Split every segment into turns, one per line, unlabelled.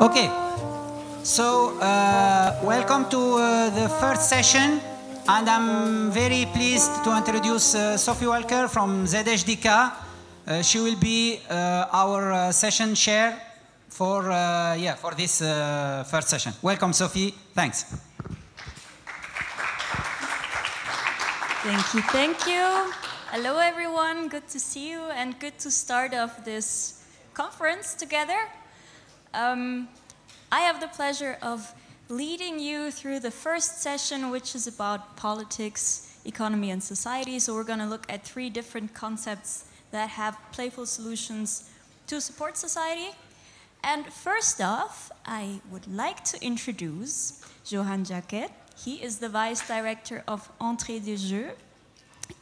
Okay, so welcome to the first session, and I'm very pleased to introduce Sophie Walker from ZHdK. She will be our session chair for this first session. Welcome, Sophie. Thanks.
Thank you, thank you. Hello, everyone. Good to see you, and good to start off this conference together. I have the pleasure of leading you through the first session, which is about politics, economy, and society. So we're going to look at 3 different concepts that have playful solutions to support society. And first off, I would like to introduce ZHdK. He is the Vice Director of ZHdK,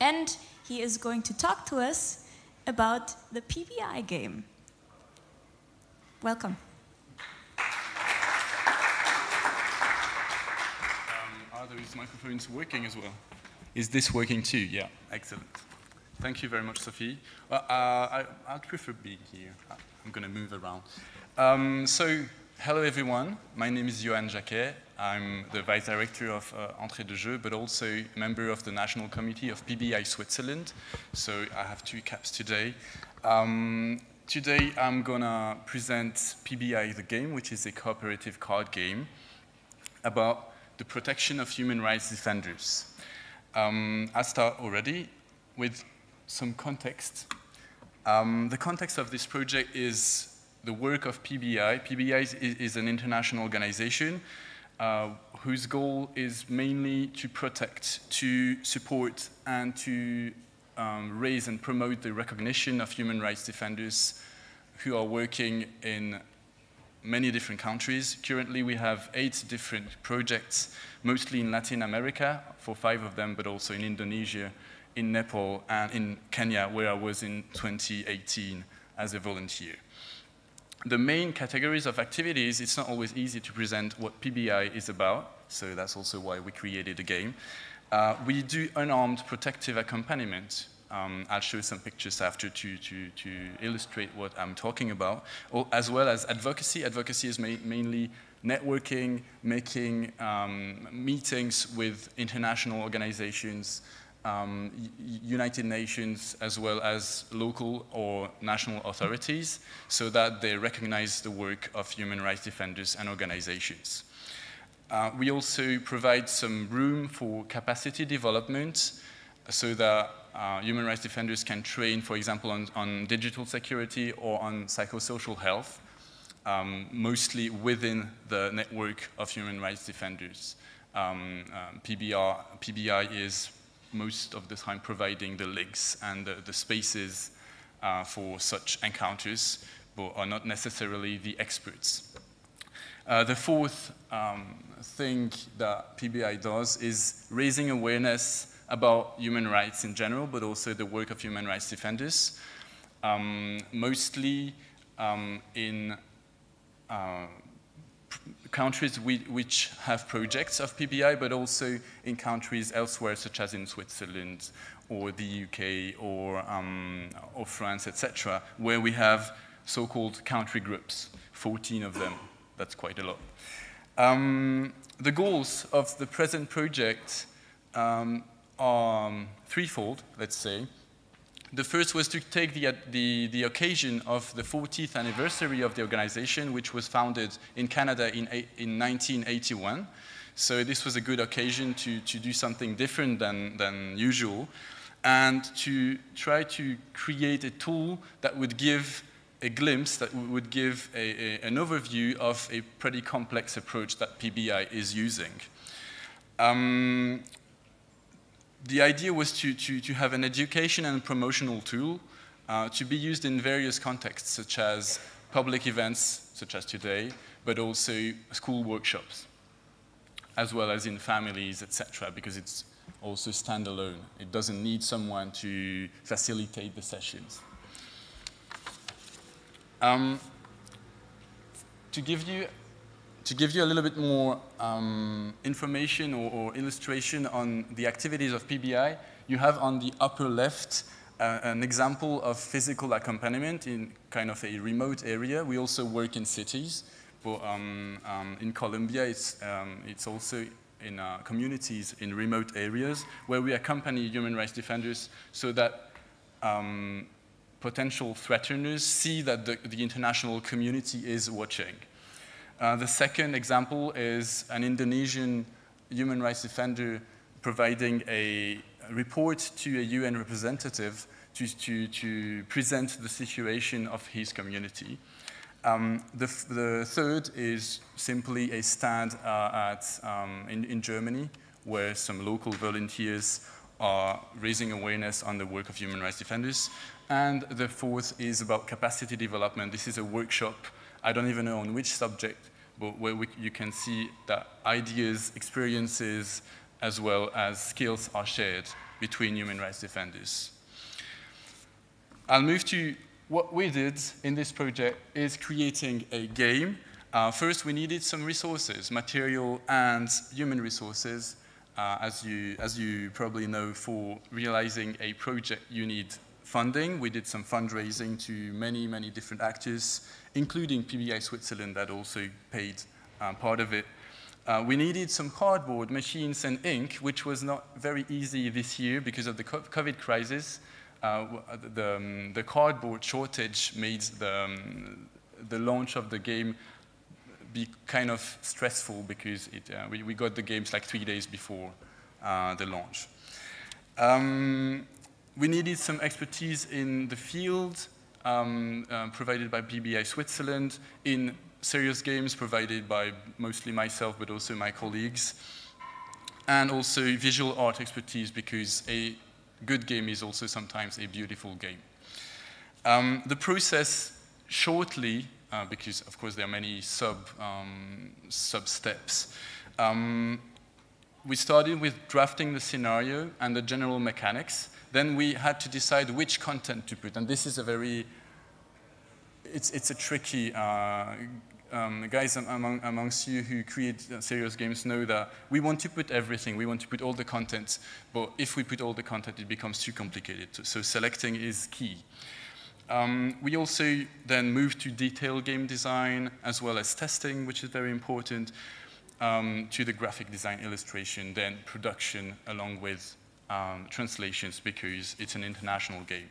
and he is going to talk to us about the PBI game. Welcome.
Are those microphones working as well? Is this working too? Yeah, excellent. Thank you very much, Sophie. I'd prefer being here. I'm going to move around. So, hello everyone. My name is ZHdK. I'm the Vice Director of ZHdK, but also a member of the National Committee of PBI Switzerland. So I have 2 caps today. Today I'm going to present PBI the game, which is a cooperative card game about the protection of human rights defenders. I'll start already with some context. The context of this project is the work of PBI. PBI is an international organization whose goal is mainly to protect, to support, and to raise and promote the recognition of human rights defenders who are working in many different countries. Currently, we have 8 different projects, mostly in Latin America, for 5 of them, but also in Indonesia, in Nepal, and in Kenya, where I was in 2018 as a volunteer. The main categories of activities, it's not always easy to present what PBI is about, so that's also why we created a game. We do unarmed protective accompaniment. I'll show some pictures after to illustrate what I'm talking about, as well as advocacy. Advocacy is mainly networking, making meetings with international organizations, United Nations, as well as local or national authorities, so that they recognize the work of human rights defenders and organizations. We also provide some room for capacity development so that human rights defenders can train, for example, on digital security or on psychosocial health, mostly within the network of human rights defenders. PBI is most of the time providing the links and the spaces for such encounters, but are not necessarily the experts. The 4th thing that PBI does is raising awareness about human rights in general, but also the work of human rights defenders, mostly in countries which have projects of PBI, but also in countries elsewhere, such as in Switzerland or the UK or France, etc., where we have so-called country groups, 14 of them. That's quite a lot. The goals of the present project are threefold, let's say. The first was to take the occasion of the 40th anniversary of the organization, which was founded in Canada in 1981. So this was a good occasion to do something different than usual, and to try to create a tool that would give a glimpse, that would give an overview of a pretty complex approach that PBI is using. The idea was to have an education and promotional tool to be used in various contexts, such as public events, such as today, but also school workshops, as well as in families, etc., because it's also standalone. It doesn't need someone to facilitate the sessions. To give you a little bit more information or illustration on the activities of PBI, you have on the upper left an example of physical accompaniment in kind of a remote area. We also work in cities, but in Colombia, it's also in communities in remote areas where we accompany human rights defenders so that potential threateners see that the international community is watching. The second example is an Indonesian human rights defender providing a report to a UN representative to present the situation of his community. The third is simply a stand in Germany, where some local volunteers are raising awareness on the work of human rights defenders. And the fourth is about capacity development. This is a workshop, I don't even know on which subject, but where you can see that ideas, experiences, as well as skills are shared between human rights defenders. I'll move to what we did in this project is creating a game. First, we needed some resources, material and human resources. As you probably know, for realizing a project, you need funding. We did some fundraising to many, many different actors, including PBI Switzerland that also paid part of it. We needed some cardboard, machines, and ink, which was not very easy this year because of the COVID crisis. The cardboard shortage made the launch of the game be kind of stressful because we got the games like 3 days before the launch. We needed some expertise in the field provided by PBI Switzerland, in serious games provided by mostly myself but also my colleagues, and also visual art expertise because a good game is also sometimes a beautiful game. The process shortly, because of course there are many sub-steps. We started with drafting the scenario and the general mechanics. Then we had to decide which content to put, and this is a very, it's a tricky, guys amongst you who create serious games know that we want to put everything, we want to put all the content, but if we put all the content, it becomes too complicated. So selecting is key. We also then moved to detailed game design, as well as testing, which is very important, to the graphic design, illustration, then production, along with translations, because it's an international game.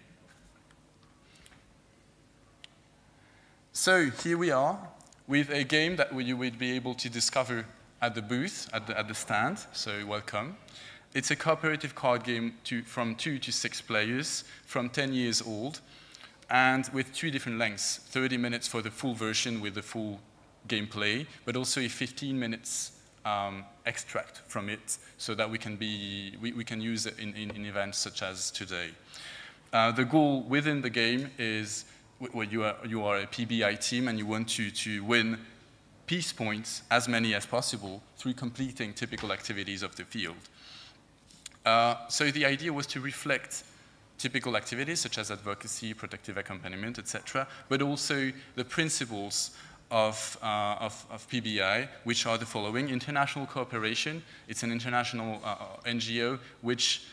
So here we are, with a game that you would be able to discover at the booth, at the stand, so welcome. It's a cooperative card game from 2 to 6 players, from 10 years old, and with 2 different lengths, 30 minutes for the full version with the full gameplay, but also a 15 minutes extract from it, so that we can use it in events such as today. The goal within the game is, well, you are a PBI team and you want to win peace points, as many as possible, through completing typical activities of the field. So the idea was to reflect typical activities such as advocacy, protective accompaniment, etc., but also the principles of PBI, which are the following: international cooperation. It's an international NGO which,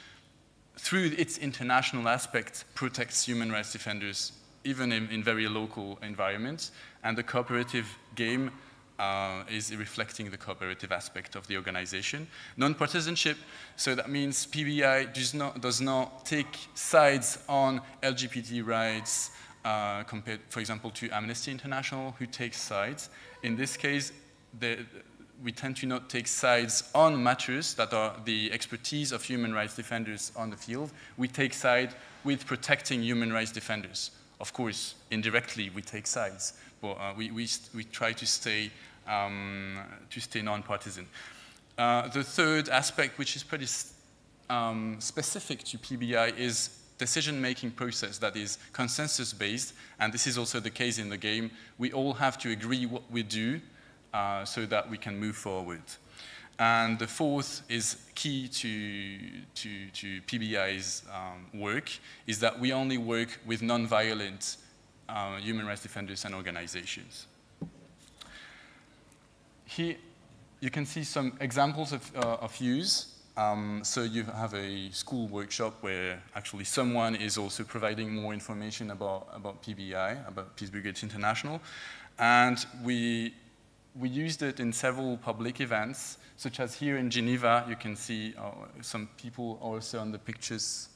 through its international aspect, protects human rights defenders even in very local environments, and the cooperative game is reflecting the cooperative aspect of the organization. Non-partisanship, so that means PBI does not take sides on LGBT rights compared, for example, to Amnesty International, who takes sides. In this case, we tend to not take sides on matters that are the expertise of human rights defenders on the field. We take side with protecting human rights defenders. Of course, indirectly, we take sides, but we try to stay non-partisan. The third aspect, which is pretty specific to PBI, is decision-making process that is consensus-based, and this is also the case in the game. We all have to agree what we do so that we can move forward. And the fourth is key to PBI's work, is that we only work with non-violent human rights defenders and organizations. Here you can see some examples of use. So you have a school workshop where actually someone is also providing more information about PBI, about Peace Brigades International. And we used it in several public events, such as here in Geneva. You can see some people also on the pictures,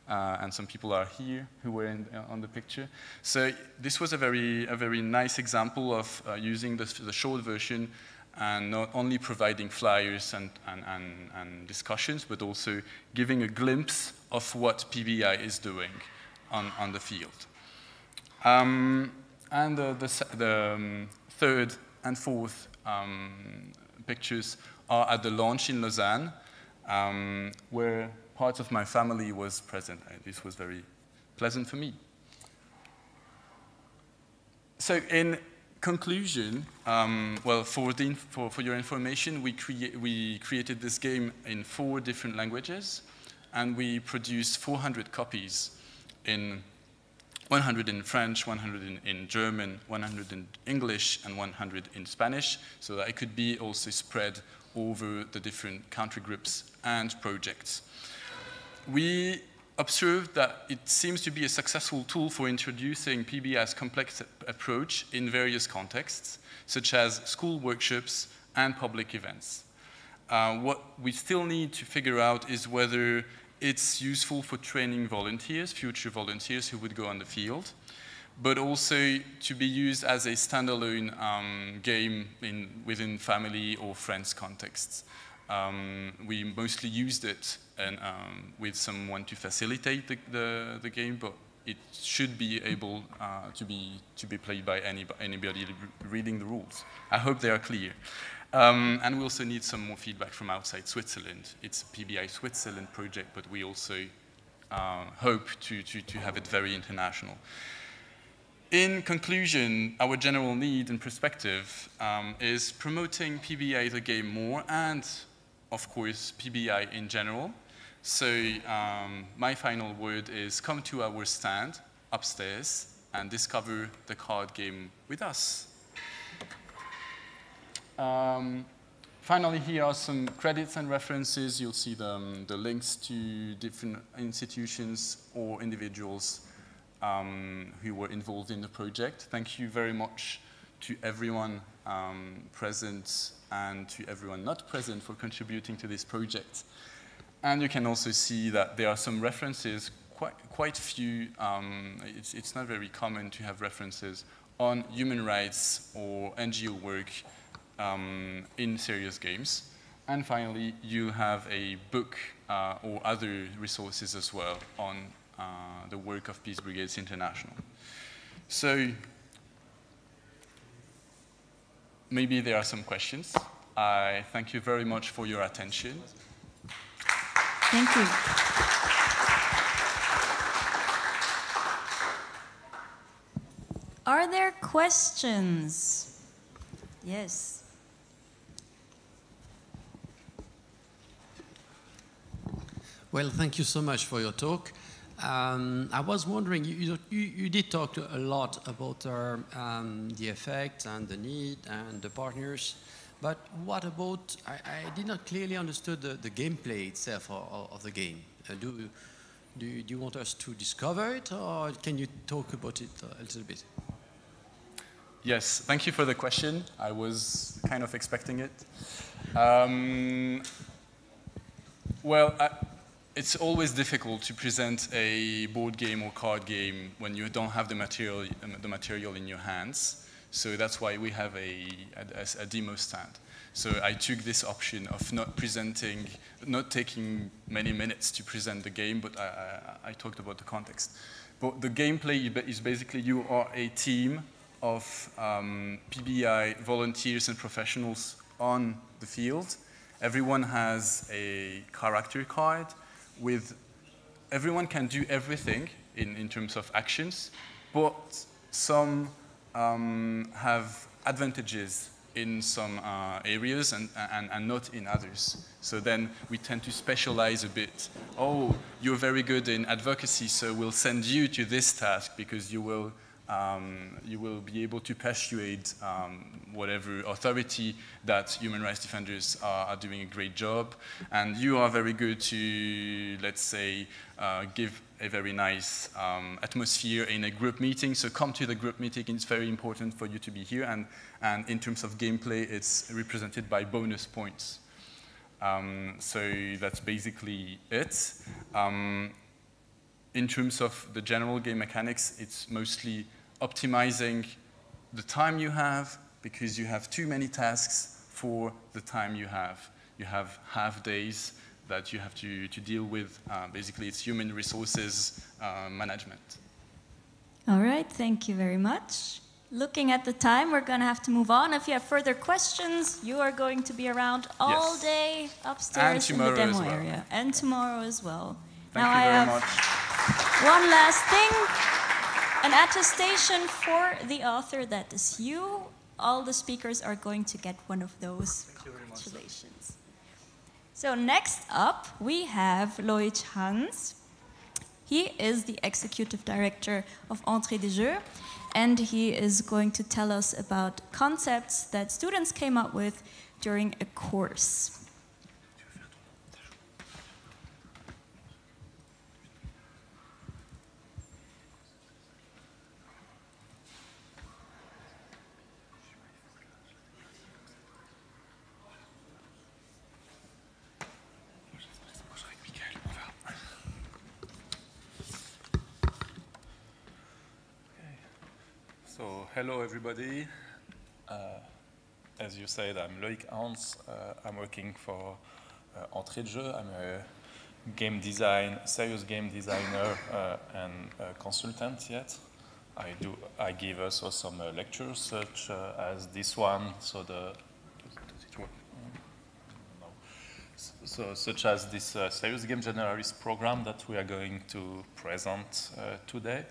and some people are here who were on the picture. So this was a very nice example of using the short version and not only providing flyers and discussions, but also giving a glimpse of what PBI is doing on the field. And the third and fourth pictures are at the launch in Lausanne, where part of my family was present. This was very pleasant for me. So in conclusion, well, for your information, we created this game in 4 different languages, and we produced 400 copies, 100 in French, 100 in German, 100 in English, and 100 in Spanish, so that it could be also spread over the different country groups and projects. We observed that it seems to be a successful tool for introducing PBI's complex approach in various contexts, such as school workshops and public events. What we still need to figure out is whether it's useful for training volunteers, future volunteers who would go on the field, but also to be used as a standalone game within family or friends contexts. We mostly used it with someone to facilitate the game, but it should be able to be played by anybody reading the rules. I hope they are clear. And we also need some more feedback from outside Switzerland. It's a PBI Switzerland project, but we also hope to have it very international. In conclusion, our general need and perspective is promoting PBI the game more, and of course PBI in general. So my final word is come to our stand upstairs and discover the card game with us. Finally, here are some credits and references. You'll see the links to different institutions or individuals who were involved in the project. Thank you very much to everyone present and to everyone not present for contributing to this project. And you can also see that there are some references, quite few. It's not very common to have references on human rights or NGO work in serious games. And finally, you have a book or other resources as well on the work of Peace Brigades International. So maybe there are some questions. I thank you very much for your attention.
Thank you. Are there questions? Yes.
Well, thank you so much for your talk. I was wondering, you did talk a lot about the effect and the need and the partners, but what about, I did not clearly understood the gameplay itself of the game. Do you want us to discover it, or can you talk about it a little bit?
Yes, thank you for the question. I was kind of expecting it. Well, it's always difficult to present a board game or card game when you don't have the material in your hands. So that's why we have a demo stand. So I took this option of not taking many minutes to present the game, but I talked about the context. But the gameplay is basically you are a team of PBI volunteers and professionals on the field. Everyone has a character card everyone can do everything in terms of actions, but some have advantages in some areas and not in others. So then we tend to specialize a bit. Oh, you're very good in advocacy, so we'll send you to this task because you will you will be able to persuade whatever authority that human rights defenders are doing a great job. And you are very good to, let's say, give a very nice atmosphere in a group meeting. So come to the group meeting. It's very important for you to be here. And in terms of gameplay, it's represented by bonus points. So that's basically it. In terms of the general game mechanics, it's mostly optimizing the time you have, because you have too many tasks for the time you have. You have half days that you have to deal with. Basically, it's human resources management.
All right, thank you very much. Looking at the time, we're going to have to move on. If you have further questions, you are going to be around all day upstairs in the demo area. And tomorrow as well.
Thank you very much.
One last thing, an attestation for the author that is you. All the speakers are going to get one of those. Congratulations. So next up, we have Loïc Hans. He is the executive director of Entrée des Jeux, and he is going to tell us about concepts that students came up with during a course.
So, hello everybody. As you said, I'm Loïc Hans. I'm working for Entrée de Jeux. I'm a serious game designer and consultant yet. I give also some lectures such as this one. So does it work? No. So such as this serious game generalist program that we are going to present today.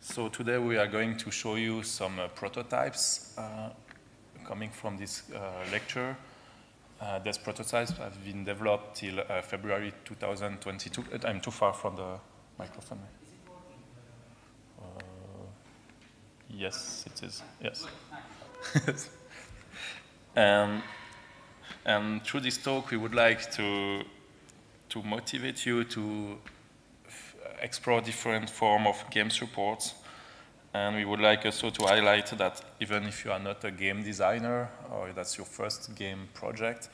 So today we are going to show you some prototypes coming from this lecture. These prototypes have been developed till February 2022. I'm too far from the microphone. Yes, it is. Yes. And through this talk, we would like to motivate you to explore different forms of game support. And we would like also to highlight that even if you are not a game designer or that's your first game project,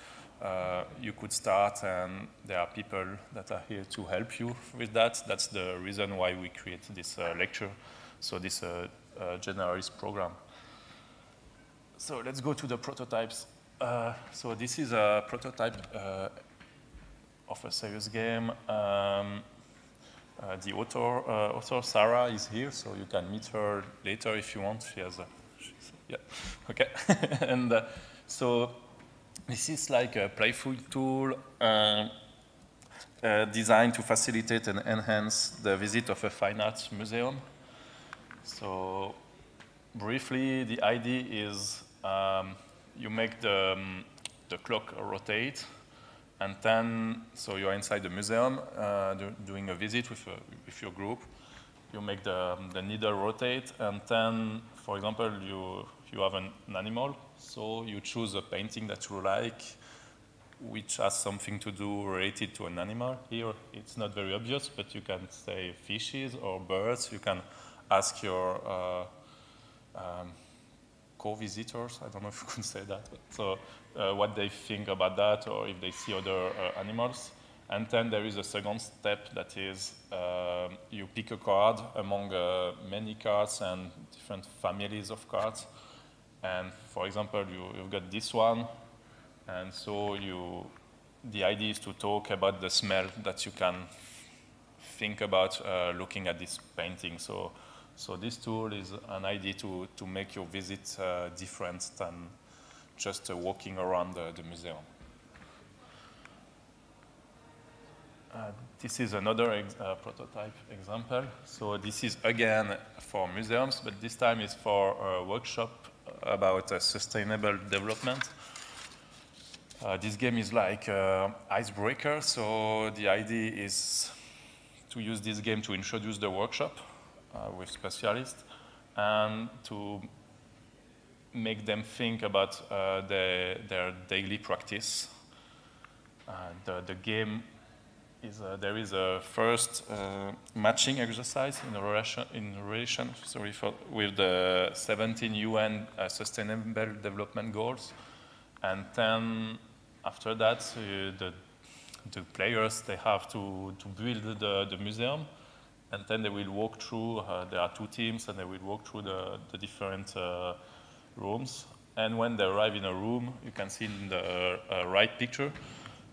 you could start, and there are people that are here to help you with that. That's the reason why we created this lecture, so this generalist program. So let's go to the prototypes. So this is a prototype of a serious game. The author Sarah is here, so you can meet her later if you want. She has a, yeah, okay. And so this is like a playful tool designed to facilitate and enhance the visit of a fine arts museum. So briefly, the idea is you make the clock rotate. And then, so you're inside the museum doing a visit with your group. You make the needle rotate, and then, for example, you have an animal. So you choose a painting that you like, which has something to do related to an animal. Here, it's not very obvious, but you can say fishes or birds. You can ask your co-visitors, I don't know if you can say that, but so what they think about that, or if they see other animals. And then there is a second step, that is you pick a card among many cards and different families of cards. And for example, you've got this one, and so the idea is to talk about the smell that you can think about looking at this painting. So this tool is an idea to make your visit different than just walking around the museum. This is another prototype example. So this is again for museums, but this time is for a workshop about sustainable development. This game is like icebreaker, so the idea is to use this game to introduce the workshop with specialists and to make them think about their daily practice. The game is there is a first matching exercise in relation with the 17 UN Sustainable Development Goals, and then after that the players, they have to build the museum, and then they will walk through. There are two teams, and they will walk through the different rooms. And when they arrive in a room, you can see in the right picture.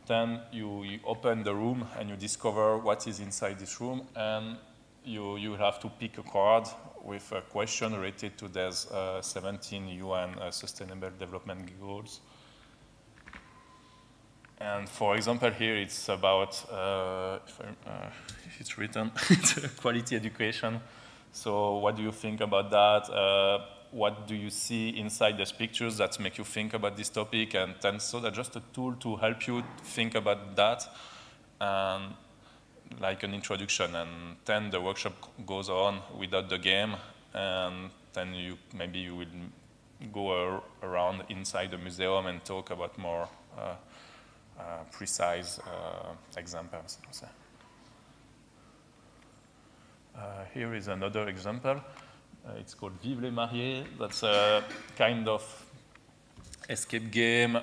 Then you open the room and you discover what is inside this room, and you have to pick a card with a question related to those 17 UN Sustainable Development Goals. And for example, here it's about, if it's written, it's quality education. So what do you think about that? What do you see inside these pictures that make you think about this topic? And then so that's just a tool to help you think about that, like an introduction. And then the workshop goes on without the game, and then maybe you will go around inside the museum and talk about more precise examples. Here is another example. It's called Vive les Mariés. That's a kind of escape game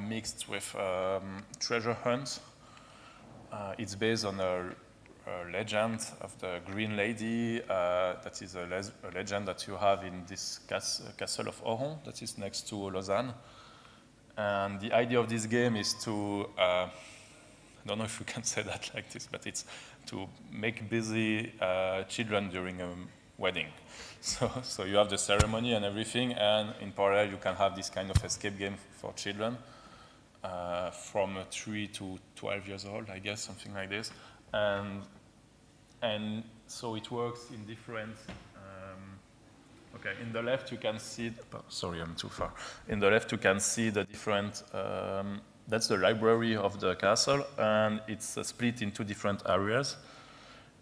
mixed with treasure hunt. It's based on a legend of the Green Lady. That is a legend that you have in this castle of Oron that is next to Lausanne. And the idea of this game is to, I don't know if you can say that like this, but it's to make busy children during a wedding. So you have the ceremony and everything, and in parallel you can have this kind of escape game for children from 3 to 12 years old, I guess, something like this. And so it works in different, okay, in the left you can see, sorry, I'm too far. In the left you can see the different, that's the library of the castle, and it's split into different areas.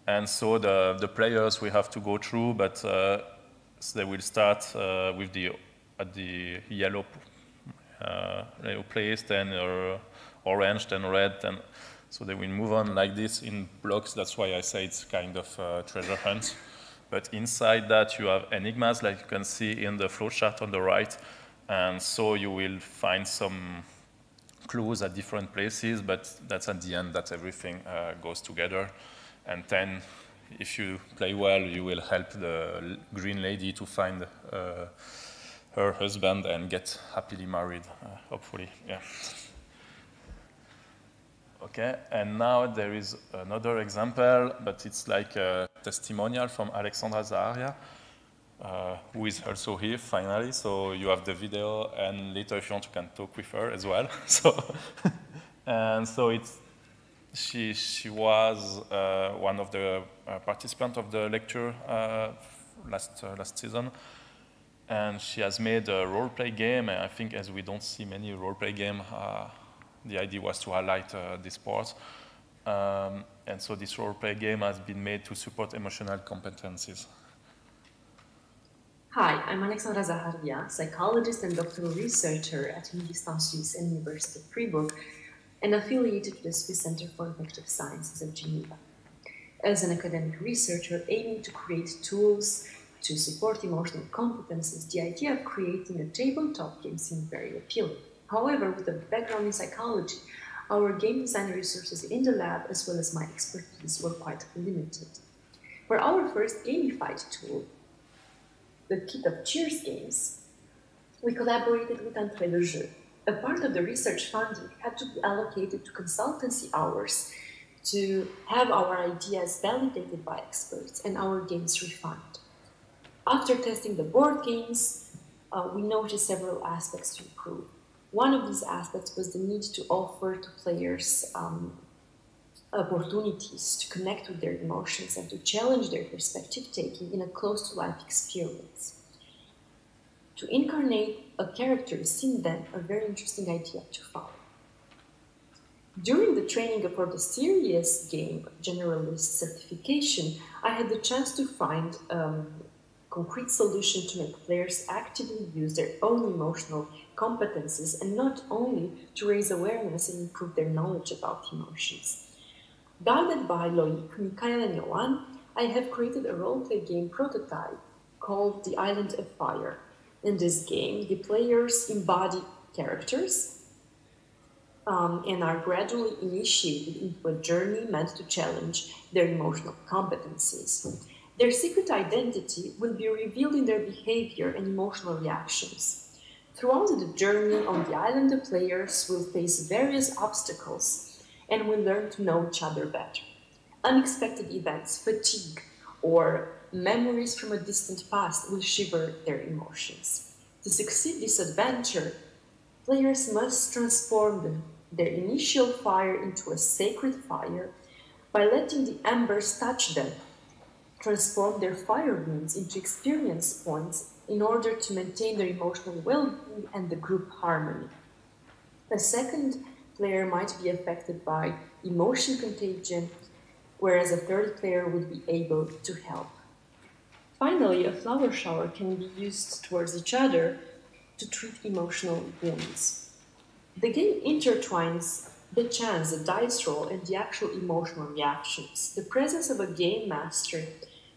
And so the players we have to go through, but so they will start with at the yellow place, then orange, then red, then so they will move on like this in blocks. That's why I say it's kind of treasure hunt. But inside that you have enigmas, like you can see in the flowchart on the right, and so you will find some clues at different places, but that's at the end that everything goes together. And then, if you play well, you will help the Green Lady to find her husband and get happily married, hopefully. Yeah. Okay, and now there is another example, but it's like a testimonial from Alexandra Zaharia, who is also here finally. So you have the video, and later if you want, you can talk with her as well. And so it's. She was one of the participants of the lecture last season, and she has made a role-play game. And I think as we don't see many role-play games, the idea was to highlight this part. And so this role-play game has been made to support emotional competencies.
Hi, I'm Alexandra Zaharia, psychologist and doctoral researcher at Université Suisse and University of Fribourg, and affiliated to the Swiss Center for Effective Sciences of Geneva. As an academic researcher aiming to create tools to support emotional competences, the idea of creating a tabletop game seemed very appealing. However, with a background in psychology, our game design resources in the lab, as well as my expertise, were quite limited. For our first gamified tool, the kit of Cheers games, we collaborated with Entrée de Jeu. A part of the research funding had to be allocated to consultancy hours to have our ideas validated by experts and our games refined. After testing the board games, we noticed several aspects to improve. One of these aspects was the need to offer to players opportunities to connect with their emotions and to challenge their perspective taking in a close-to-life experience. To incarnate a character seemed then a very interesting idea to follow. During the training for the Serious Game Generalist certification, I had the chance to find concrete solution to make players actively use their own emotional competences and not only to raise awareness and improve their knowledge about emotions. Guided by Loic, Mikhail and Johan, I have created a role-play game prototype called The Island of Fire. In this game, the players embody characters and are gradually initiated into a journey meant to challenge their emotional competencies. Their secret identity will be revealed in their behavior and emotional reactions. Throughout the journey on the island, the players will face various obstacles and will learn to know each other better. Unexpected events, fatigue, or memories from a distant past will shiver their emotions. To succeed this adventure, players must transform their initial fire into a sacred fire by letting the embers touch them, transform their fire wounds into experience points in order to maintain their emotional well-being and the group harmony. A second player might be affected by emotion contagion, whereas a third player would be able to help. Finally, a flower shower can be used towards each other to treat emotional wounds. The game intertwines the chance, the dice roll, and the actual emotional reactions. The presence of a game master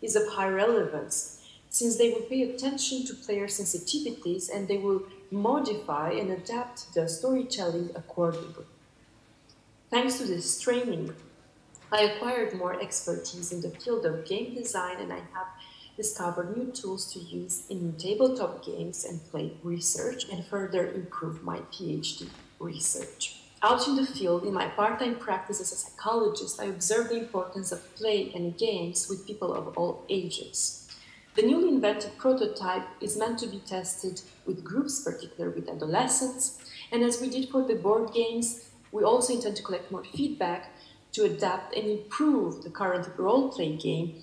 is of high relevance, since they will pay attention to player sensitivities and they will modify and adapt the storytelling accordingly. Thanks to this training, I acquired more expertise in the field of game design, and I have discovered new tools to use in tabletop games and play research and further improve my PhD research. Out in the field, in my part-time practice as a psychologist, I observe the importance of play and games with people of all ages. The newly invented prototype is meant to be tested with groups, particularly with adolescents, and as we did for the board games, we also intend to collect more feedback to adapt and improve the current role-play game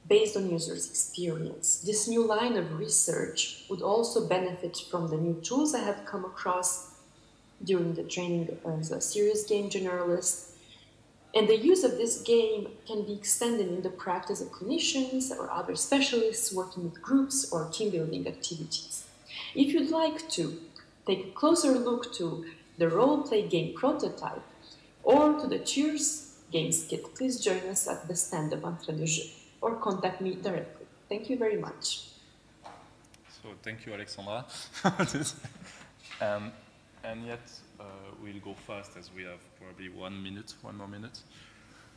based on users' experience. This new line of research would also benefit from the new tools I have come across during the training as a serious game generalist. And the use of this game can be extended in the practice of clinicians or other specialists working with groups or team building activities. If you'd like to take a closer look to the role-play game prototype or to the Cheers Games Kit, please join us at the stand of Entrée de Jeu or contact me directly. Thank you very much.
So thank you, Alexandra. And yet, we'll go fast as we have probably 1 more minute.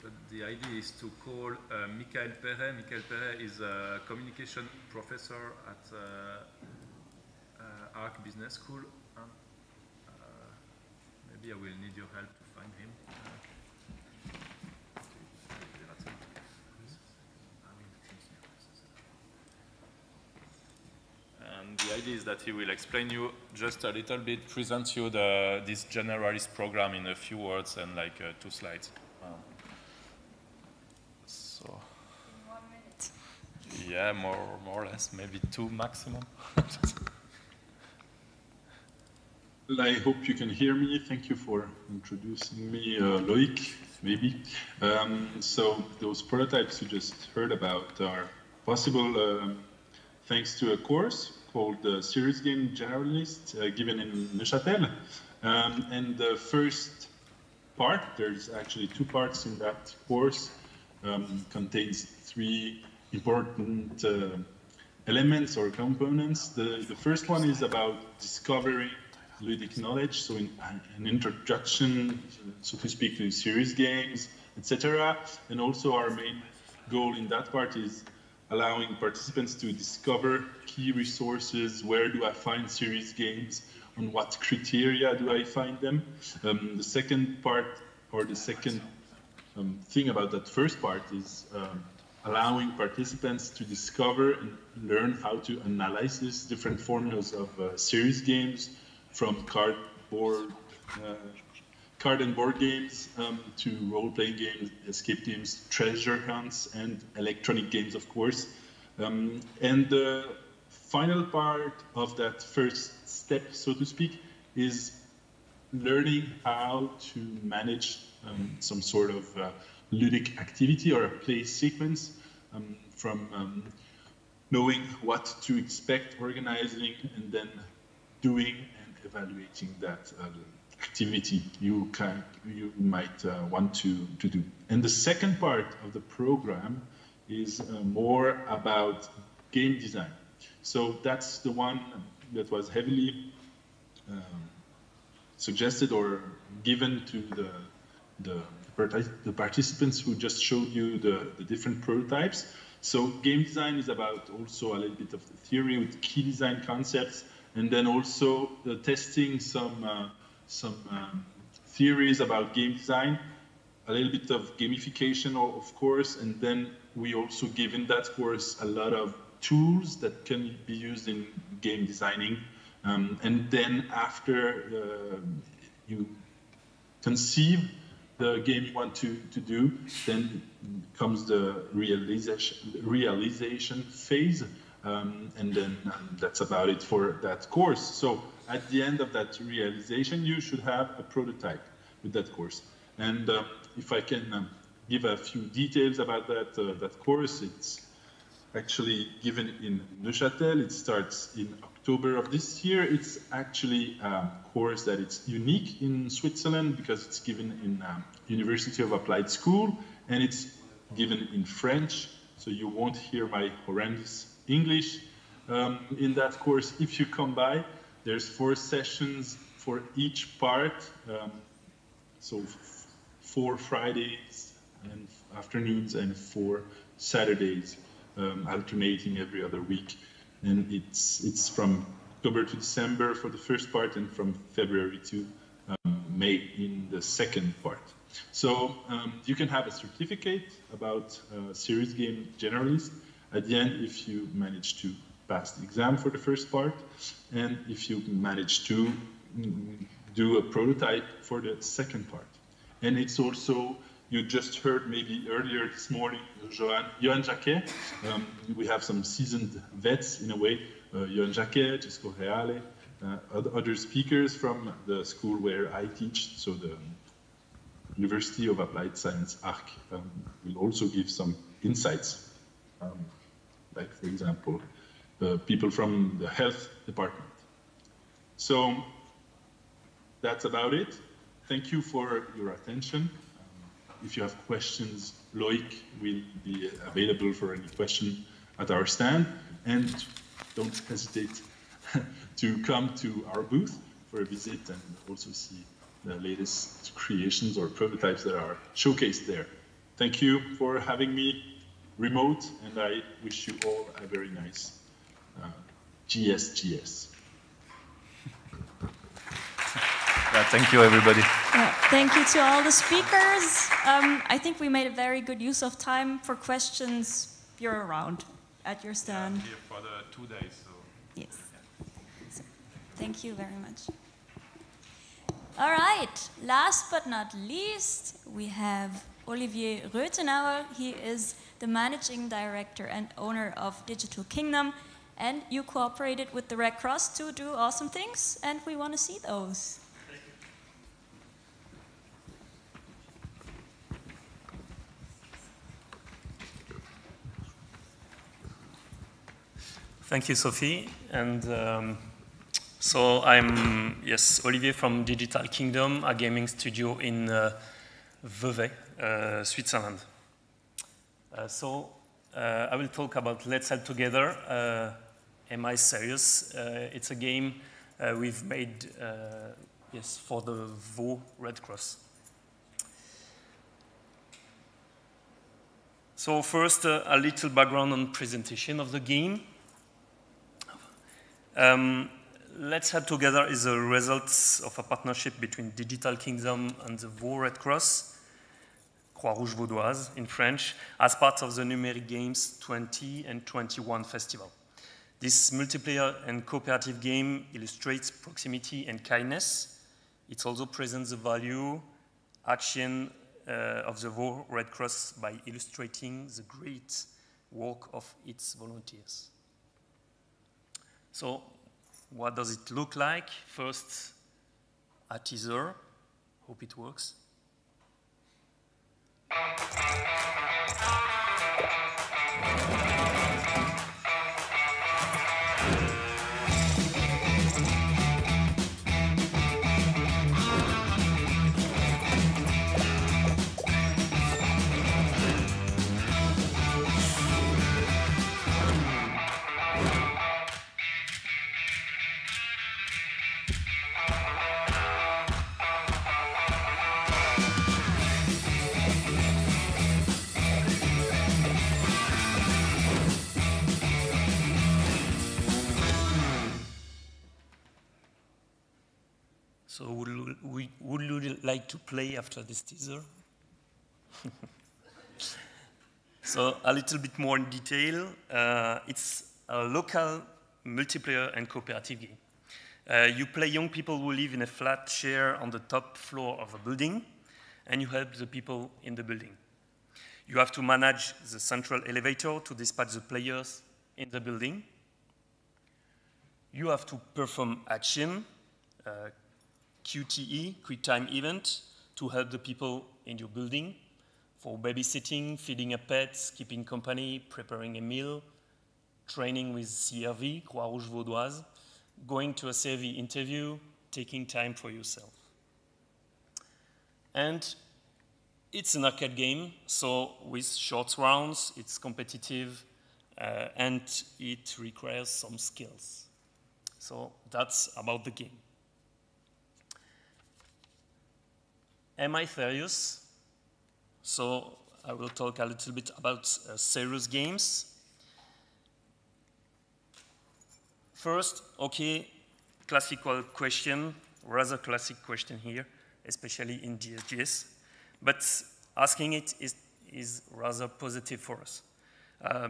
But the idea is to call Michael Perret. Michael Perret is a communication professor at Arc Business School. Maybe I will need your help to find him. And the idea is that he will explain you just a little bit, present you this generalist program in a few words and like 2 slides. So.
In 1 minute.
Yeah, more or less, maybe 2 maximum.
Well, I hope you can hear me. Thank you for introducing me, Loic, maybe. So those prototypes you just heard about are possible thanks to a course called the Serious Game Generalist given in Neuchâtel. And the first part, there's actually 2 parts in that course, contains 3 important elements or components. The first one is about discovering ludic knowledge, so an introduction, so to speak, to serious games, etc. And also our main goal in that part is allowing participants to discover key resources. Where do I find serious games? On what criteria do I find them? The second part, or the second thing about that first part is allowing participants to discover and learn how to analyze these different formulas of serious games, from card and board games to role-playing games, escape games, treasure hunts, and electronic games, of course. And the final part of that first step, so to speak, is learning how to manage some sort of ludic activity or a play sequence, from knowing what to expect, organizing, and then doing and evaluating that activity you might want to do. And the second part of the program is more about game design. So that's the one that was heavily suggested or given to the participants who just showed you the different prototypes. So game design is about also a little bit of the theory with key design concepts, and then also testing some theories about game design, a little bit of gamification, of course, and then we also give in that course a lot of tools that can be used in game designing. And then after you conceive the game you want to do, then comes the realization phase, and then that's about it for that course. So at the end of that realization, you should have a prototype with that course. And if I can give a few details about that course, it's actually given in Neuchâtel. It starts in October of this year. It's actually a course that it's unique in Switzerland because it's given in University of Applied School, and it's given in French, so you won't hear my horrendous English in that course. If you come by, there's 4 sessions for each part, so 4 Fridays and afternoons and 4 Saturdays, alternating every other week. And it's from October to December for the first part, and from February to May in the second part. So you can have a certificate about serious game generalist at the end if you manage to pass the exam for the first part, and if you manage to do a prototype for the second part. And it's also, you just heard maybe earlier this morning, Johan Jacquet. We have some seasoned vets in a way, Johan Jacquet, Cisco Reale, other speakers from the school where I teach, so the University of Applied Science ARC will also give some insights, like for example, the people from the health department. So that's about it. Thank you for your attention. If you have questions, Loic will be available for any question at our stand, and don't hesitate to come to our booth for a visit and also see the latest creations or prototypes that are showcased there. Thank you for having me remote, and I wish you all a very nice GSGS.
Thank you, everybody.
Thank you to all the speakers. I think we made a very good use of time for questions. You're around at your stand.
Yeah, I'm here for the 2 days. So.
Yes. So, thank you very much. All right. Last but not least, we have Olivier Röthenauer. He is the managing director and owner of Digital Kingdom. And you cooperated with the Red Cross to do awesome things, and we want to see those.
Thank you, Sophie. And so I'm, yes, Olivier from Digital Kingdom, a gaming studio in Vevey, Switzerland. I will talk about Let's Help Together. Am I Serious? It's a game we've made yes, for the Vaud Red Cross. So first, a little background on presentation of the game. Let's Help Together is a result of a partnership between Digital Kingdom and the Vaud Red Cross, Croix-Rouge Vaudoise in French, as part of the Numeric Games 20 and 21 festival. This multiplayer and cooperative game illustrates proximity and kindness. It also presents the value, action of the Vaud Red Cross by illustrating the great work of its volunteers. So, what does it look like? First, a teaser. Hope it works. So would you like to play after this teaser? So a little bit more in detail. It's a local multiplayer and cooperative game. You play young people who live in a flat share on the top floor of a building, and you help the people in the building. You have to manage the central elevator to dispatch the players in the building. You have to perform action, QTE, quick time event, to help the people in your building for babysitting, feeding a pet, keeping company, preparing a meal, training with CRV, Croix-Rouge Vaudoise, going to a CRV interview, taking time for yourself. And it's an arcade game, so with short rounds, it's competitive, and it requires some skills. So that's about the game. Am I serious? So I will talk a little bit about serious games. First, okay, classical question, rather classic question here, especially in GSGS. But asking it is rather positive for us,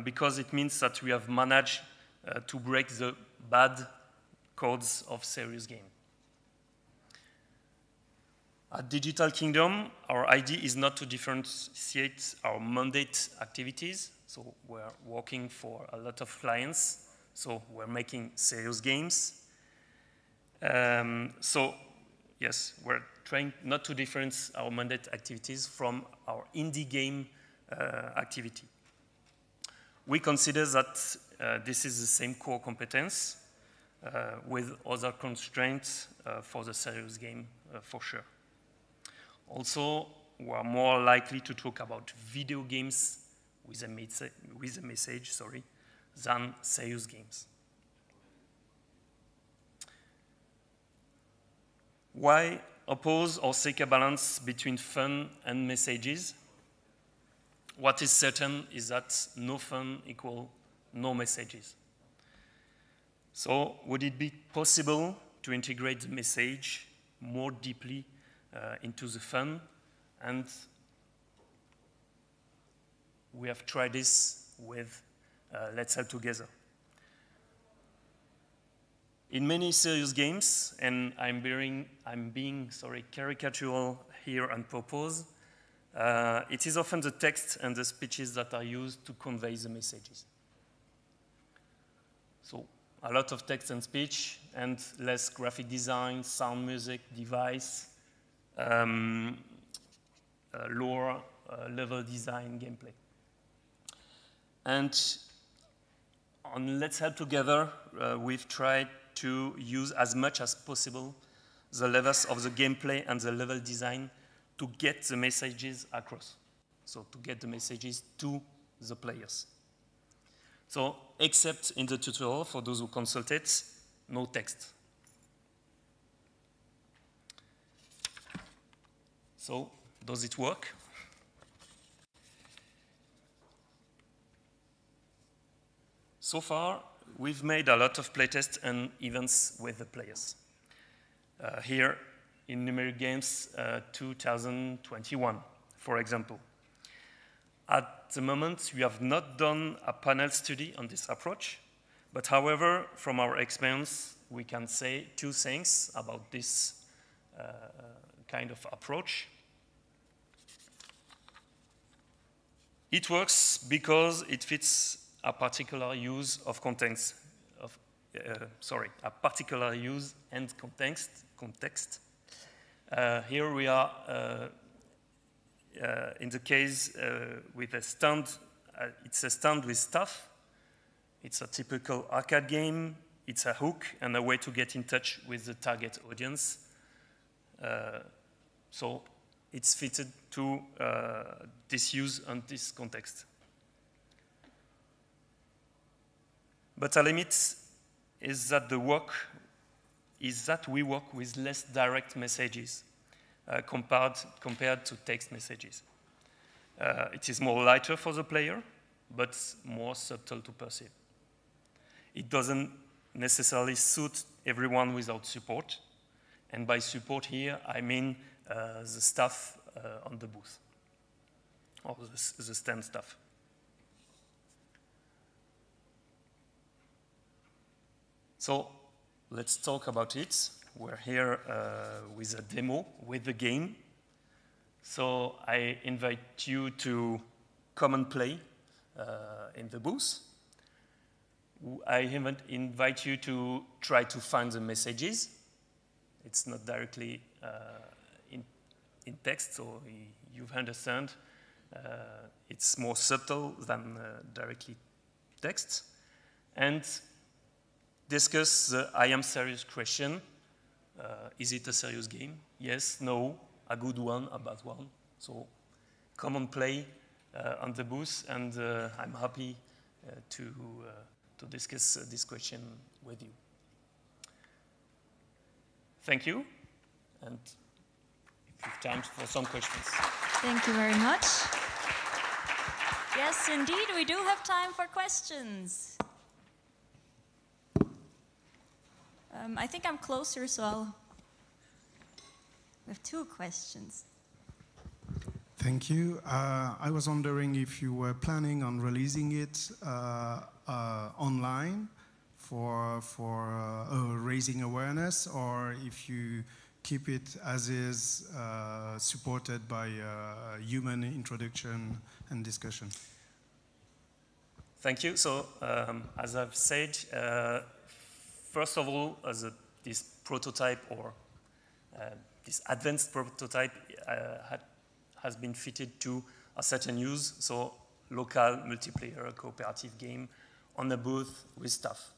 because it means that we have managed to break the bad codes of serious game. At Digital Kingdom, our idea is not to differentiate our mandate activities. So we're working for a lot of clients. So we're making serious games. So yes, we're trying not to differentiate our mandate activities from our indie game activity. We consider that this is the same core competence with other constraints for the serious game for sure. Also, we are more likely to talk about video games with a message, than serious games. Why oppose or seek a balance between fun and messages? What is certain is that no fun equals no messages. So would it be possible to integrate the message more deeply into the fun? And we have tried this with Let's Help Together. In many serious games, and I'm being caricatural here on purpose, it is often the text and the speeches that are used to convey the messages. So a lot of text and speech, and less graphic design, sound, music, device, lower level design, gameplay. And on Let's Help Together, we've tried to use as much as possible the levels of the gameplay and the level design to get the messages across. So to get the messages to the players. So except in the tutorial, for those who consulted, no text. So does it work? So far, we've made a lot of playtests and events with the players. Here in Numeric Games 2021, for example. At the moment, we have not done a panel study on this approach, but however, from our experience, we can say two things about this kind of approach. It works because it fits a particular use of contents, a particular use and context, Here we are in the case with a stand. It's a stand with stuff. It's a typical arcade game. It's a hook and a way to get in touch with the target audience. So it's fitted to this use and this context. But a limit is that we work with less direct messages compared to text messages. It is more lighter for the player, but more subtle to perceive. It doesn't necessarily suit everyone without support. And by support here, I mean the staff on the booth, or the stand staff. So let's talk about it. We're here with a demo with the game. So I invite you to come and play in the booth. I invite you to try to find the messages. It's not directly in text, so you understand. It's more subtle than directly text. And discuss the I am serious question. Is it a serious game? Yes, no, a good one, a bad one. So come and play on the booth, and I'm happy to discuss this question with you. Thank you, and if you have time for some questions.
Thank you very much. Yes, indeed, we do have time for questions. I think I'm closer, so we have 2 questions.
Thank you. I was wondering if you were planning on releasing it online for raising awareness, or if you keep it as is, supported by human introduction and discussion.
Thank you. So, as I've said, first of all, this prototype or this advanced prototype has been fitted to a certain use, so local multiplayer cooperative game on a booth with staff.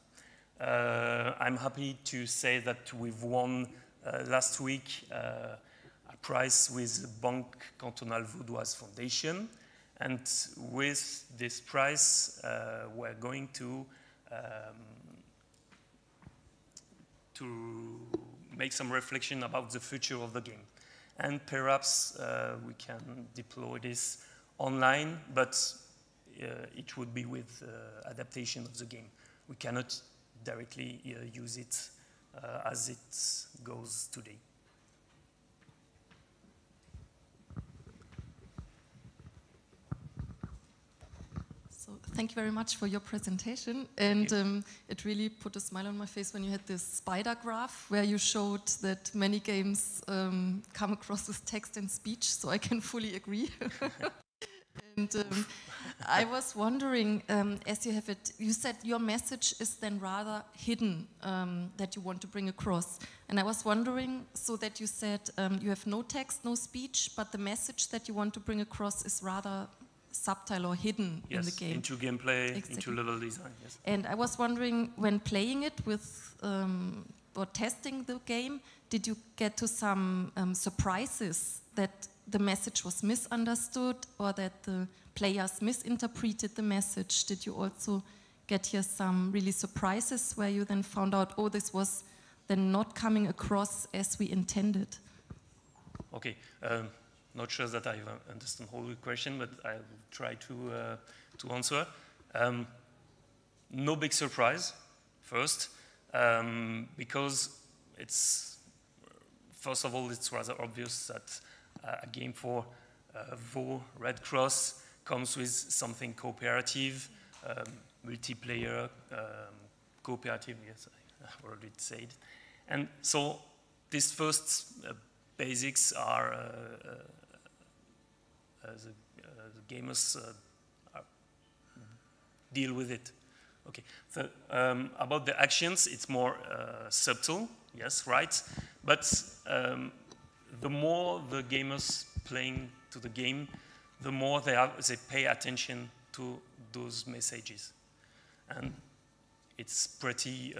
I'm happy to say that we've won last week a prize with the Banque Cantonale Vaudoise Foundation, and with this prize we're going to make some reflection about the future of the game. And perhaps we can deploy this online, but it would be with adaptation of the game. We cannot directly use it as it goes today.
So thank you very much for your presentation. And it really put a smile on my face when you had this spider graph where you showed that many games come across as text and speech, so I can fully agree. And I was wondering, as you have it, you said your message is then rather hidden, that you want to bring across. And I was wondering, so that you said you have no text, no speech, but the message that you want to bring across is rather subtle or hidden in the game.
Into gameplay, into level design, yes.
And I was wondering, when playing it with, or testing the game, did you get to some surprises that the message was misunderstood or that the players misinterpreted the message? Did you also get here some really surprises where you then found out, oh, this was then not coming across as we intended?
Okay, not sure that I understand the whole question, but I will try to answer. No big surprise, first, because it's, first of all, it's rather obvious that a game for Vaud Red Cross comes with something cooperative, multiplayer, cooperative, yes, I already said. And so these first basics are the gamers deal with it. Okay, so about the actions, it's more subtle, yes, right, but the more the gamers playing to the game, the more they pay attention to those messages. And it's pretty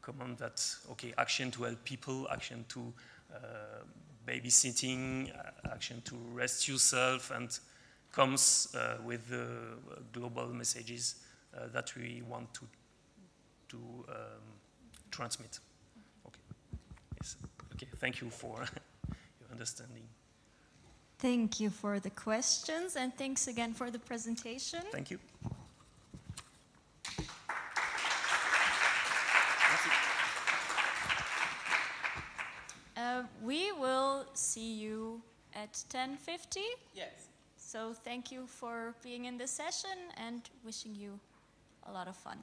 common that, okay, action to help people, action to babysitting, action to rest yourself, and comes with the global messages that we want to transmit. Okay. Yes. Okay. Thank you for your understanding.
Thank you for the questions, and thanks again for the presentation.
Thank you.
We will see you at 10:50.
Yes.
So thank you for being in this session and wishing you a lot of fun.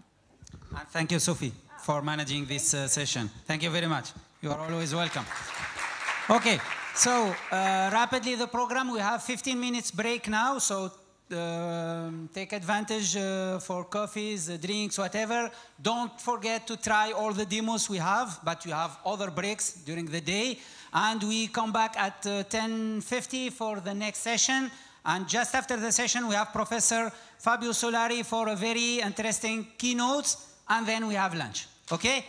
And thank you, Sophie, for managing this session. Thank you very much. You are always welcome. Okay, so rapidly the program, we have 15 minutes break now, so take advantage for coffees, drinks, whatever. Don't forget to try all the demos we have, but you have other breaks during the day. And we come back at 10:50 for the next session. And just after the session, we have Professor Fabio Solari for a very interesting keynote, and then we have lunch. Okay?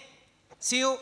See you.